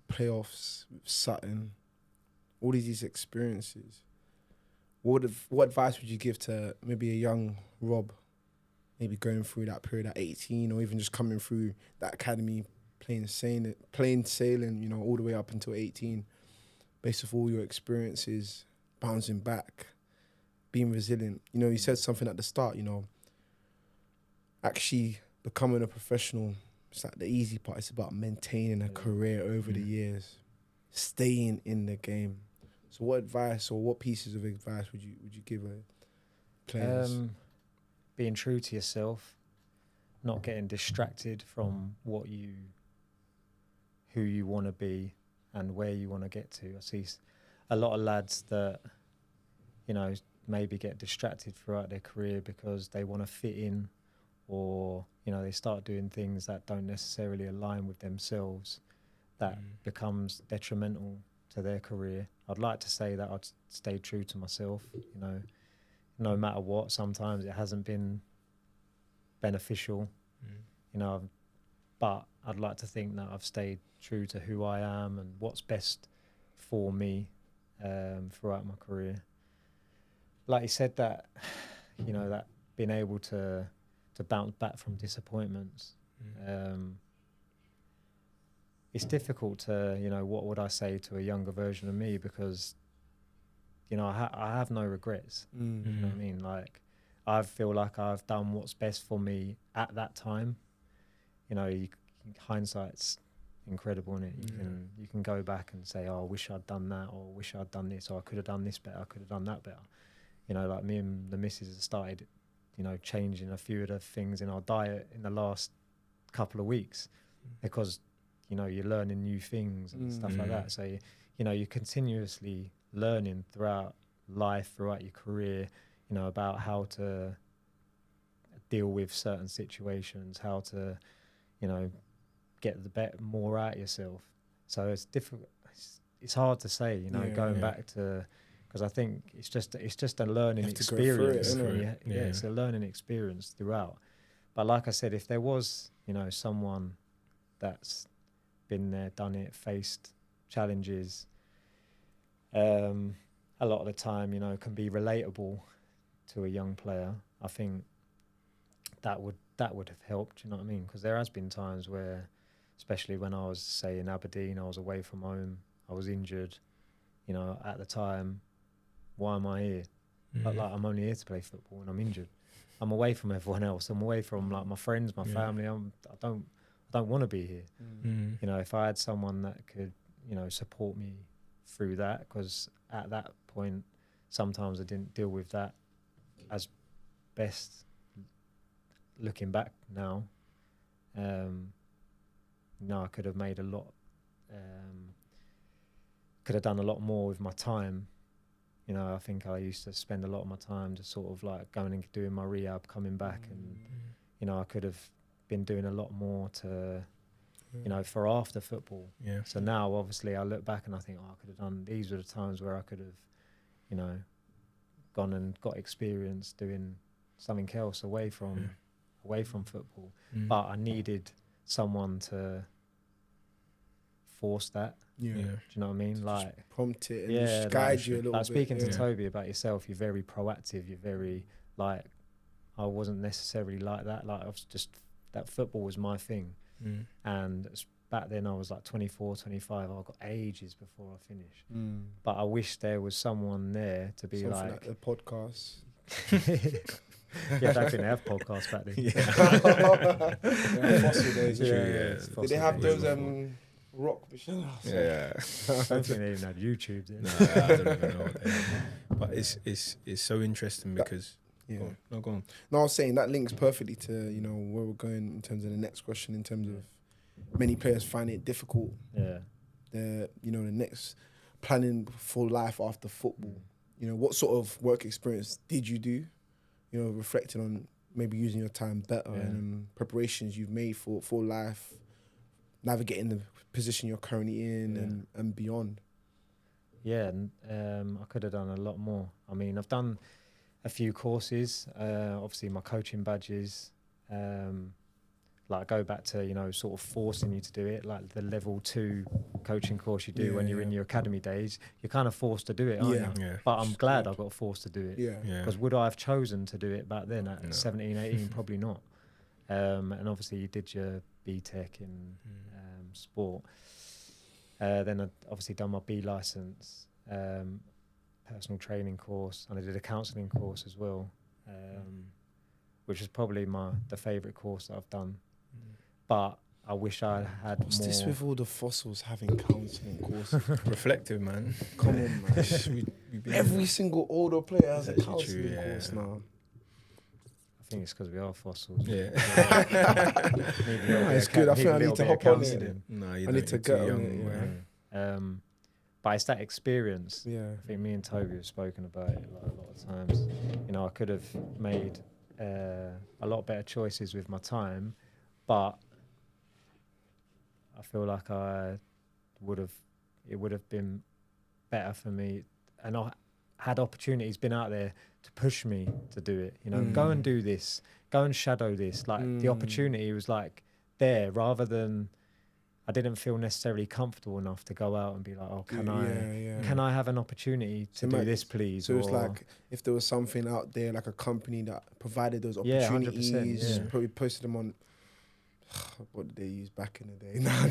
the playoffs with Sutton, all these experiences. What advice would you give to maybe a young Rob, maybe going through that period at 18, or even just coming through that academy, plain sailing, you know, all the way up until 18, based off all your experiences, bouncing back, being resilient? You know, you said something at the start, you know, actually becoming a professional, it's like the easy part. It's about maintaining a career over the years, staying in the game. So what advice or what pieces of advice would you give players? Being true to yourself, not getting distracted from who you want to be and where you want to get to. I see a lot of lads that, you know, maybe get distracted throughout their career because they want to fit in, or, you know, they start doing things that don't necessarily align with themselves, that becomes detrimental to their career. I'd like to say that I'd stay true to myself, you know, no matter what. Sometimes it hasn't been beneficial, you know, but I'd like to think that I've stayed true to who I am and what's best for me throughout my career. Like you said, that, you know, that being able to bounce back from disappointments. It's difficult to, you know, what would I say to a younger version of me, because, you know, I have no regrets. You know what I mean? Like, I feel like I've done what's best for me at that time. You know, hindsight's incredible, isn't it? You can go back and say, oh, I wish I'd done that, or wish I'd done this, or I could have done this better, I could have done that better. You know, like me and the missus have started, you know, changing a few of the things in our diet in the last couple of weeks, because, you know, you're learning new things and stuff like that. So, you know, you're continuously learning throughout life, throughout your career, you know, about how to deal with certain situations, how to, you know, get the more out of yourself. So it's difficult. It's hard to say, you know, going back to, because I think it's just a learning experience. It's a learning experience throughout. But like I said, if there was, you know, someone that's been there, done it, faced challenges, a lot of the time, you know, can be relatable to a young player, I think that would have helped. You know what I mean? Because there has been times where, especially when I was, say, in Aberdeen, I was away from home, I was injured. You know, at the time, why am I here? Like, I'm only here to play football and I'm injured. I'm away from everyone else. I'm away from like my friends, my family. I don't want to be here. Mm. You know, if I had someone that could, you know, support me through that, because at that point, sometimes I didn't deal with that as best. Looking back now, no, I could have made a lot. Could have done a lot more with my time. You know, I think I used to spend a lot of my time just sort of like going and doing my rehab, coming back, and you know, I could have been doing a lot more to, you know, for after football. Yeah. So now, obviously, I look back and I think, oh, I could have done. These were the times where I could have, you know, gone and got experience doing something else away from football. But I needed someone to force that. Yeah. Do you know what I mean? Like prompt it and yeah, just like, guide you a little like bit. speaking to Toby about yourself, you're very proactive. You're very like, I wasn't necessarily like that. Like I was just, that football was my thing. And back then I was like 24, 25. I got ages before I finished. But I wish there was someone there to be something like a podcast. Yeah, I don't think they have podcasts back then. Fossil days. Did they have those rock machines? Yeah. I don't think they even had YouTube then. No, I don't even know what they have. But it's so interesting because Yeah. Go on. No, I was saying that links perfectly to, you know, where we're going in terms of the next question, in terms of many players find it difficult. Yeah. The next planning for life after football. You know, what sort of work experience did you do? You know, reflecting on maybe using your time better and preparations you've made for life, navigating the position you're currently in and beyond. Yeah, and I could have done a lot more. I mean, I've done a few courses, obviously my coaching badges, like go back to, you know, sort of forcing you to do it, like the level 2 coaching course you do when you're in your academy days. You're kind of forced to do it, aren't you? Yeah. But I'm glad I got forced to do it. Yeah. Because would I have chosen to do it back then at 17, 18? Probably not. And obviously you did your BTEC in sport. Then I obviously done my B licence, personal training course, and I did a counselling course as well, which is probably the favourite course that I've done. But I wish I had What's more. this with all the fossils having counselling courses? Reflective, man. Come on, man. Every single older player has a counselling course now. I think it's because we are fossils. Yeah. It's good. I think I need to hop on it. No, I need to get on it. Yeah. But it's that experience. Yeah. I think me and Toby have spoken about it like a lot of times. You know, I could have made a lot better choices with my time, but I feel like it would have been better for me, and I had opportunities been out there to push me to do it. You know, go and do this, go and shadow this. Like the opportunity was like there, rather than I didn't feel necessarily comfortable enough to go out and be like, oh, can I have an opportunity to do this, please? So it's like if there was something out there, like a company that provided those opportunities, 100%, probably posted them on. What did they use back in the day? Nah,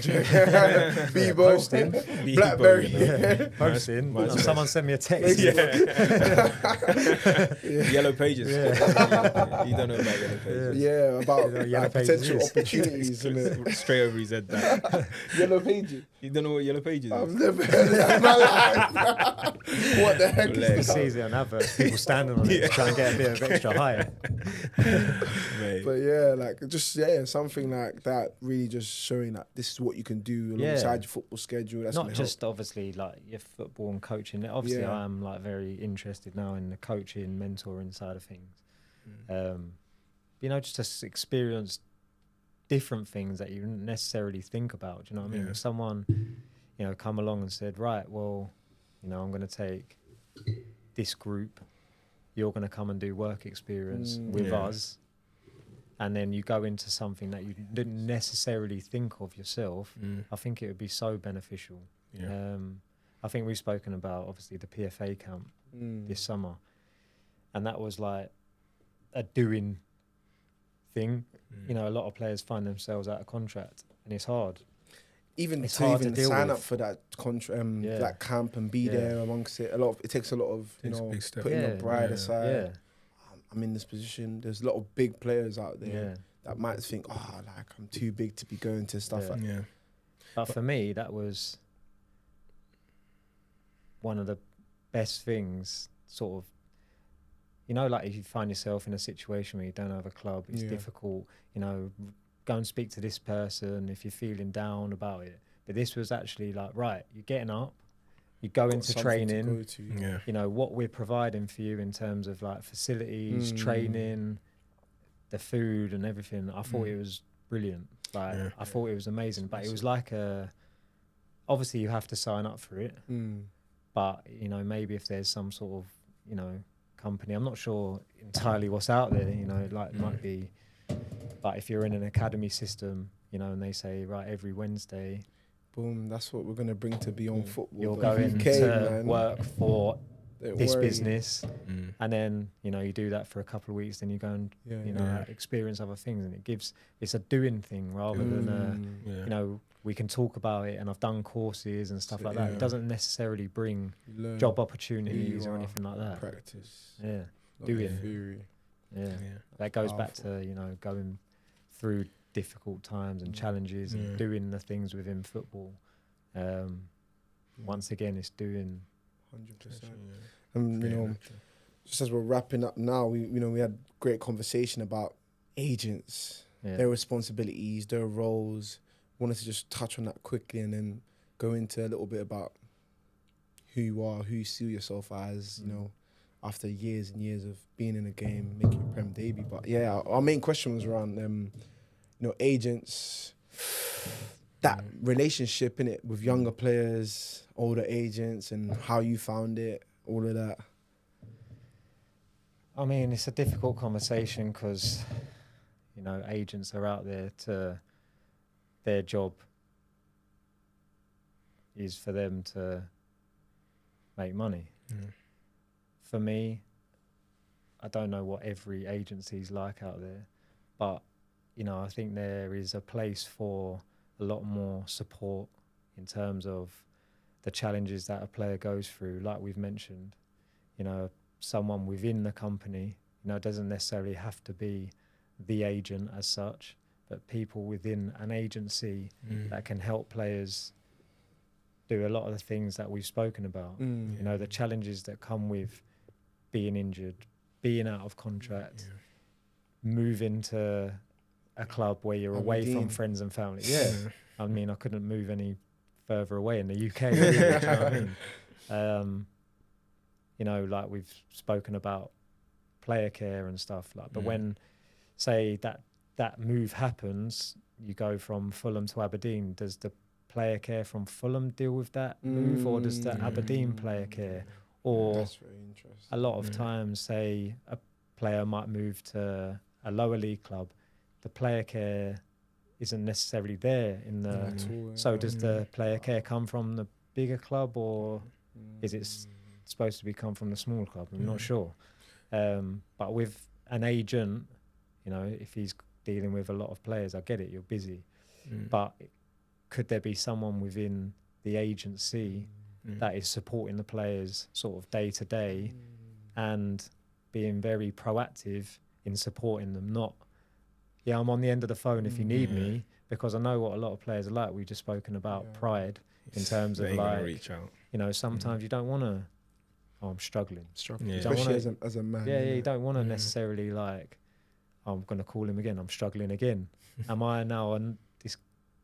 Bebo, Posting. BlackBerry, Posting. MySpace. Someone sent me a text. Yellow Pages. You don't know about Yellow Pages. Yeah, about Yellow Pages potential is. opportunities. Innit? Straight over his head. That. Yellow Pages. You don't know what Yellow Pages I've is? never heard of that in my life. What the heck Hilarious. is You that? see it on adverts, people standing on it to try and get a bit of extra height. Mate. But yeah, like something like that, really just showing that this is what you can do alongside your football schedule. That's Not gonna just obviously like your football and coaching. Obviously, I am like very interested now in the coaching, mentoring side of things. You know, just to experience different things that you didn't necessarily think about. Do you know what I mean? Yeah. If someone, you know, come along and said, right, well, you know, I'm going to take this group. You're going to come and do work experience with us. And then you go into something that you didn't necessarily think of yourself. I think it would be so beneficial. Yeah. I think we've spoken about, obviously, the PFA camp this summer. And that was like a doing thing. You know, a lot of players find themselves out of contract, and it's hard. Even It's to hard even to deal sign with. up for that that camp and be there amongst it. It takes a lot of, you know, Big step. putting your pride aside. Yeah. I'm in this position. There's a lot of big players out there Yeah. that might think, oh, like I'm too big to be going to stuff Yeah. like Yeah. But for me, that was one of the best things, sort of, you know, like if you find yourself in a situation where you don't have a club, it's Yeah. difficult, you know, go and speak to this person if you're feeling down about it. But this was actually like, right, you're getting up, you go got into something to training, go to. Yeah. you know, what we're providing for you in terms of like facilities, training, the food and everything. I thought it was brilliant. Like, Yeah. I thought it was amazing, but it was like obviously you have to sign up for it, but, you know, maybe if there's some sort of, you know, company, I'm not sure entirely what's out there, you know, like it might be, but if you're in an academy system, you know, and they say, right, every Wednesday, Boom, that's what we're going to bring to Beyond Football. you're the going UK, to man. work for Don't this worry. business, Mm. and then, you know, you do that for a couple of weeks, then you go and, Yeah, you know, yeah. experience other things, and it's a doing thing rather than Yeah. you know, we can talk about it, and I've done courses and stuff So, like that. yeah. It doesn't necessarily bring You learn job who opportunities you or are, anything like that. practice, Yeah, not doing. the theory. yeah. Yeah. That goes back Powerful. to, you know, going through difficult times and challenges Yeah. and doing the things within football. Once again, it's doing. 100%. Yeah. And you Very know, natural. just as we're wrapping up now, we had great conversation about agents, Yeah. their responsibilities, their roles. Wanted to just touch on that quickly and then go into a little bit about who you are, who you see yourself as, you know, after years and years of being in a game, making your Prem debut. But yeah, our main question was around you know, agents, that relationship in it with younger players, older agents, and how you found it, all of that. I mean, it's a difficult conversation because, you know, agents are out there to, their job is for them to make money. Yeah. For me, I don't know what every agency's like out there, but, you know, I think there is a place for a lot more support in terms of the challenges that a player goes through. Like we've mentioned, you know, someone within the company, you know, it doesn't necessarily have to be the agent as such, but people within an agency that can help players do a lot of the things that we've spoken about. You know, the challenges that come with being injured, being out of contract, moving to a club where you're away from Aberdeen. friends and family. Yeah. I mean, I couldn't move any further away in the UK. Really, do you know what I mean? You know, like we've spoken about player care and stuff. Like, but when, say, that move happens, you go from Fulham to Aberdeen. Does the player care from Fulham deal with that move, or does the Aberdeen player care? Or That's very interesting. a lot of times, say, a player might move to a lower league club, the player care isn't necessarily there in the. At all, So does the player care come from the bigger club, or is it supposed to be come from the small club? I'm not sure. But with an agent, you know, if he's dealing with a lot of players, I get it, you're busy. But could there be someone within the agency that is supporting the players sort of day to day and being very proactive in supporting them? Not, yeah, I'm on the end of the phone if you need me, because I know what a lot of players are like. We've just spoken about pride in terms They of ain't gonna like, reach out. you know, sometimes you don't want to, oh, I'm struggling. Struggling. Yeah. Especially Don't as a man. Yeah, you innit? don't want to necessarily like, oh, I'm going to call him again. I'm struggling again. Am I now? And this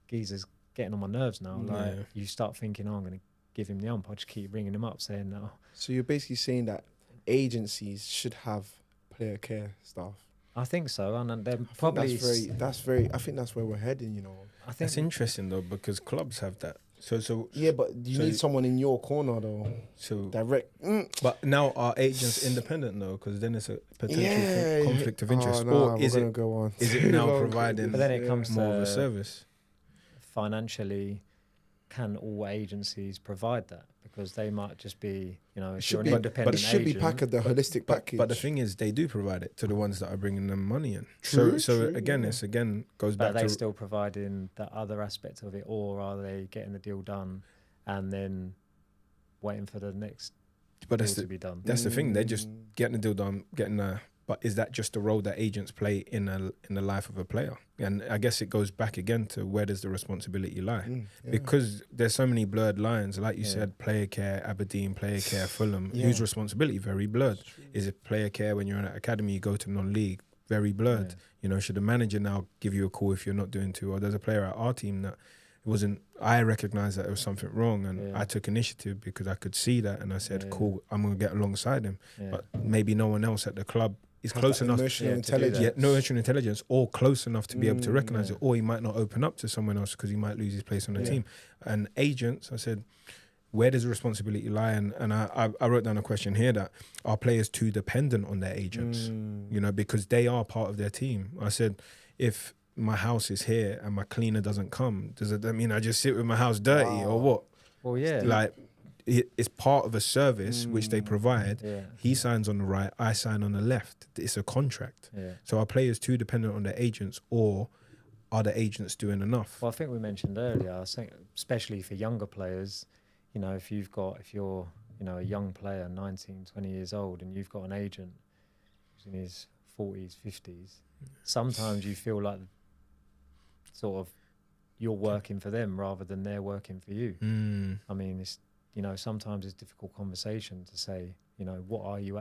geezer's getting on my nerves now. Like, you start thinking, oh, I'm going to give him the ump. I just keep ringing him up saying, no. So you're basically saying that agencies should have player care staff. I think so. And they're I think probably. that's very. I think that's where we're heading. You know. I think That's interesting though, because clubs have that. So Yeah, but you so need someone in your corner though. so. Direct. But now are agents independent though? Because then it's a potential Yeah. conflict of interest, Oh, nah, or is we're it gonna go on. is it now Long. providing But then it comes more of to a service? financially, can all agencies provide that? Because they might just be, you know, It if should you're an be, but independent it should be agent, packaged the holistic package. But the thing is, they do provide it to the ones that are bringing them money in. True, so true, again, yeah. it's goes but back are they to still providing the other aspect of it, or are they getting the deal done and then waiting for the next but deal that's to the be done? that's the thing. They're just getting the deal done, getting a but is that just the role that agents play in the life of a player? And I guess it goes back again to where does the responsibility lie? Because there's so many blurred lines, like you said, player care, Aberdeen, player care, Fulham. Whose responsibility? Very blurred. Is it player care when you're in an academy, you go to non-league? Very blurred. You know, should the manager now give you a call if you're not doing too well? There's a player at our team that I recognized that there was something wrong, and I took initiative because I could see that, and I said, cool, I'm going to get alongside him. But maybe no one else at the club is close enough. Emotional intelligence. No emotional intelligence, or close enough to be able to recognize it, or he might not open up to someone else because he might lose his place on the team. And agents, I said, where does the responsibility lie? And I wrote down a question here that are players too dependent on their agents? You know, because they are part of their team. I said, if my house is here and my cleaner doesn't come, does that mean I just sit with my house dirty or what? Well, yeah. Like, it's part of a service which they provide. He signs on the right, I sign on the left. It's a contract. So are players too dependent on their agents, or are the agents doing enough? Well, I think we mentioned earlier, I think especially for younger players, you know, if you're, you know, a young player, 19, 20 years old, and you've got an agent who's in his 40s, 50s, sometimes you feel like sort of you're working for them rather than they're working for you. I mean, it's, you know, sometimes it's a difficult conversation to say, you know, what are you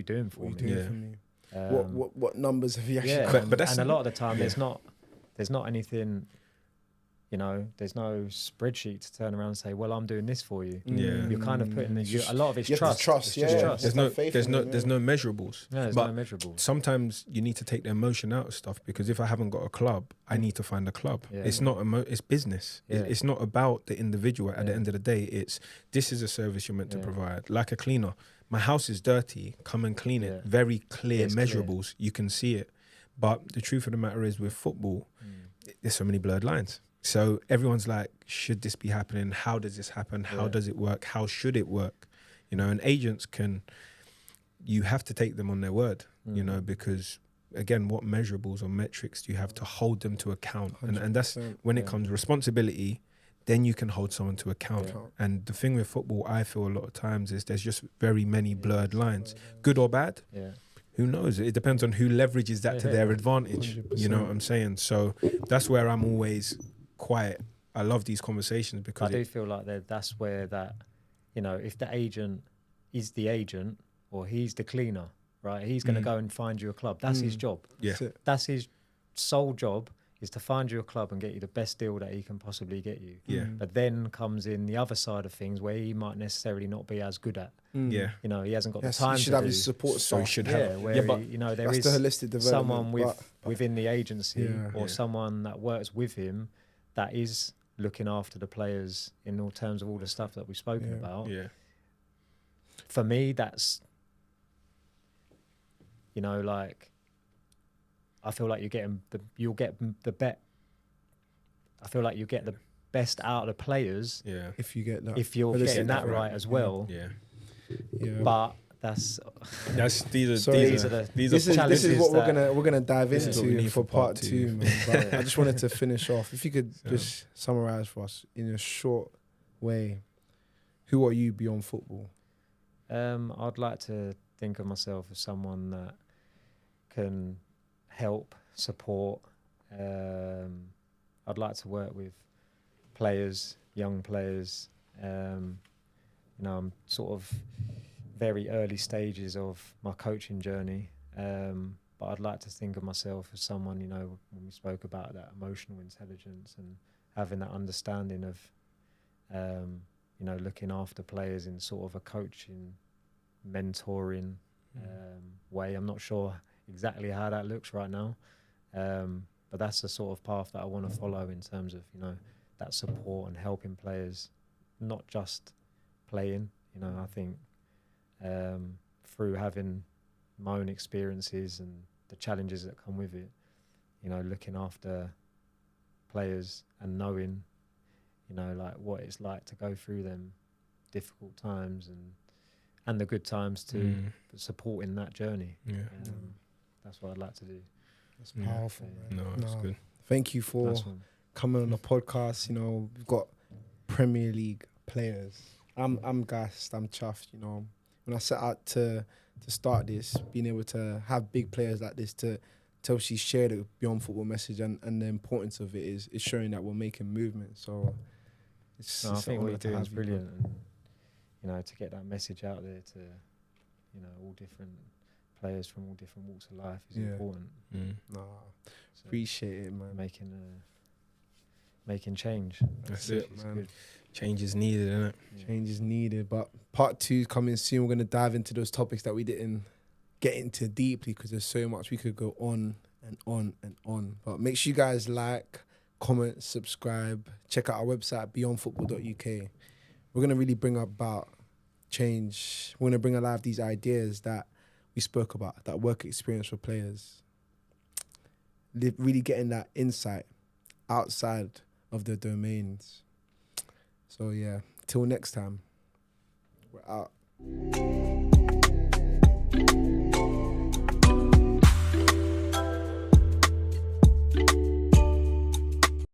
doing for me? What numbers have you actually but that's, and a lot of the time there's not anything, you know, there's no spreadsheet to turn around and say, well, I'm doing this for you. You're kind of putting a lot of it's trust. Trust. Trust. There's no measurables. No, there's no measurables. Sometimes you need to take the emotion out of stuff, because if I haven't got a club, I need to find a club. It's not it's business. It's not about the individual. At the end of the day, this is a service you're meant to provide. Like a cleaner. My house is dirty. Come and clean it. Very clear measurables. You can see it. But the truth of the matter is, with football, there's so many blurred lines. So everyone's like, should this be happening? How does this happen? How does it work? How should it work? You know, and agents you have to take them on their word, you know, because again, what measurables or metrics do you have to hold them to account? And that's when it comes responsibility, then you can hold someone to account. And the thing with football, I feel a lot of times, is there's just very many blurred lines, good or bad. Who knows? It depends on who leverages that to their advantage. 100%. You know what I'm saying? So that's where I'm always quiet. I love these conversations because I do feel like that's where that, you know, if the agent is the agent or he's the cleaner, right? He's going to go and find you a club. That's his job. That's his sole job, is to find you a club and get you the best deal that he can possibly get you. But then comes in the other side of things where he might necessarily not be as good at. You know, he hasn't got the time. He should have his support staff. So he should have. But you know, there is the holistic development, someone within the agency or someone that works with him that is looking after the players in all terms of all the stuff that we've spoken about. For me, that's, you know, like, I feel like you'll get the best out of the players. If you get that. If you're getting that right as well. But these are the challenges. This is what we're gonna dive into for part two, man. But I just wanted to finish off. If you could just summarize for us in a short way, who are you beyond football? I'd like to think of myself as someone that can help, support. I'd like to work with players, young players. You know, I'm sort of very early stages of my coaching journey, but I'd like to think of myself as someone, you know, when we spoke about that emotional intelligence and having that understanding of, you know, looking after players in sort of a coaching, mentoring way. I'm not sure exactly how that looks right now, but that's the sort of path that I want to follow in terms of, you know, that support and helping players, not just playing. You know, I think through having my own experiences and the challenges that come with it, you know, looking after players and knowing, you know, like what it's like to go through them difficult times and the good times too, but supporting that journey. That's what I'd like to do. That's powerful, man. No, that's good. Thank you for coming on the podcast. You know, we've got Premier League players. I'm gassed. I'm chuffed. You know, when I set out to to start this, being able to have big players like this to obviously share the Beyond Football message and the importance of it is showing that we're making movement. So I think what you're doing is brilliant, and you know, to get that message out there to, you know, all different players from all different walks of life is important. So appreciate it, man. Making change. That's it, man. Good. Change is needed, isn't it? Yeah. Change is needed, but part 2 is coming soon. We're going to dive into those topics that we didn't get into deeply because there's so much we could go on and on and on. But make sure you guys like, comment, subscribe, check out our website, beyondfootball.uk. We're going to really bring about change. We're going to bring alive these ideas that we spoke about, that work experience for players. Really getting that insight outside of the domains. So yeah, till next time, we're out.